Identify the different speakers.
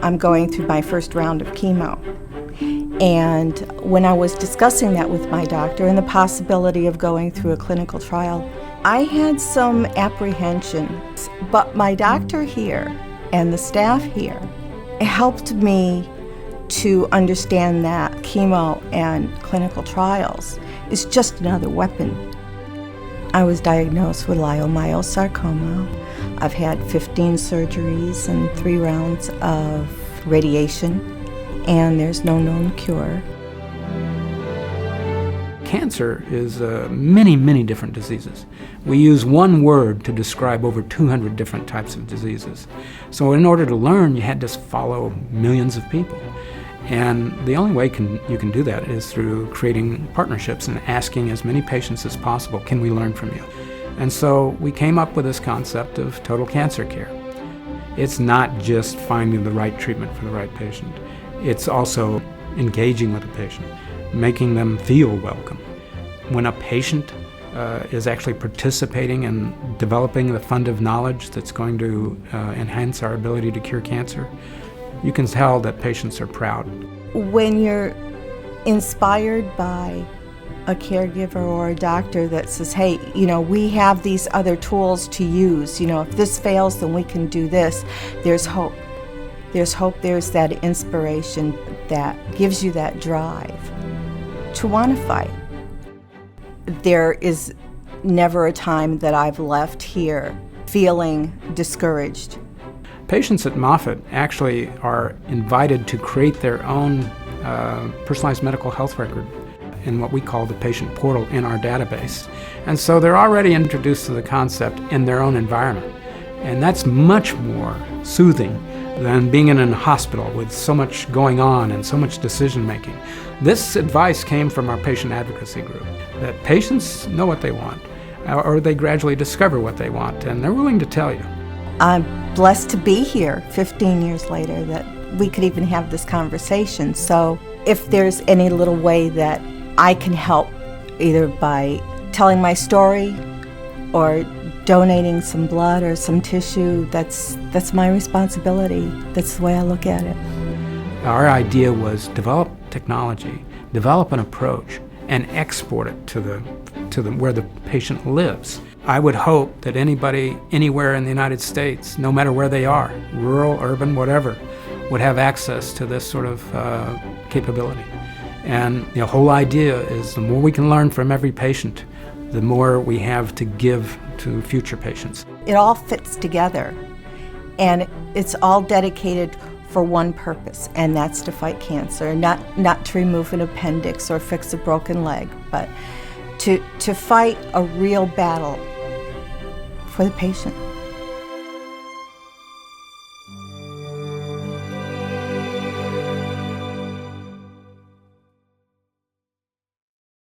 Speaker 1: I'm going through my first round of chemo. And when I was discussing that with my doctor and the possibility of going through a clinical trial, I had some apprehensions. But my doctor here and the staff here helped me to understand that chemo and clinical trials is just another weapon. I was diagnosed with leiomyosarcoma. I've had 15 surgeries and 3 rounds of radiation, and there's no known cure.
Speaker 2: Cancer is many, many different diseases. We use one word to describe over 200 different types of diseases. So in order to learn, you had to follow millions of people. And the only way you can do that is through creating partnerships and asking as many patients as possible, can we learn from you? And so we came up with this concept of total cancer care. It's not just finding the right treatment for the right patient. It's also engaging with the patient, making them feel welcome. When a patient is actually participating in developing the fund of knowledge that's going to enhance our ability to cure cancer, you can tell that patients are proud.
Speaker 1: When you're inspired by a caregiver or a doctor that says, hey, we have these other tools to use, if this fails, then we can do this, there's hope. There's hope, there's that inspiration that gives you that drive to want to fight. There is never a time that I've left here feeling discouraged.
Speaker 2: Patients at Moffitt actually are invited to create their own personalized medical health record in what we call the patient portal in our database. And so they're already introduced to the concept in their own environment. And that's much more soothing than being in a hospital with so much going on and so much decision making. This advice came from our patient advocacy group, that patients know what they want, or they gradually discover what they want, and they're willing to tell you.
Speaker 1: I'm blessed to be here 15 years later, that we could even have this conversation. So if there's any little way that I can help, either by telling my story or donating some blood or some tissue, that's my responsibility. That's the way I look at it.
Speaker 2: Our idea was develop technology, develop an approach, and export it to where the patient lives. I would hope that anybody anywhere in the United States, no matter where they are, rural, urban, whatever, would have access to this sort of capability. And the whole idea is the more we can learn from every patient, the more we have to give to future patients.
Speaker 1: It all fits together, and it's all dedicated for one purpose, and that's to fight cancer, not to remove an appendix or fix a broken leg, but to fight a real battle for the patient.